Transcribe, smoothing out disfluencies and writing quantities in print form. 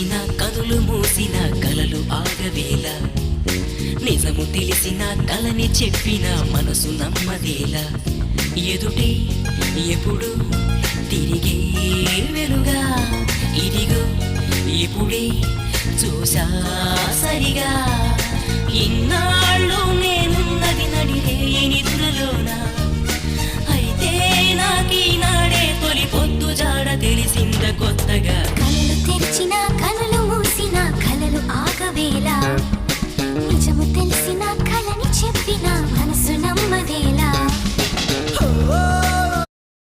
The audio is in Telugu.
తెరిచిన కనులు మూసిన కలలు ఆగవేళ నిజము తెలిసిన కలని చెప్పిన మనసు నమ్మదేలా ఎదుటే ఎప్పుడు తిరిగే వెలుగా ఇదిగో ఇప్పుడే చూసా సరిగా ఇన్నాళ్ళు నేనున్నది నడిరే నిద్రలోనా అయితే నాకీనాడే తొలి పొద్దు జాడ తెలిసింద కొత్తగా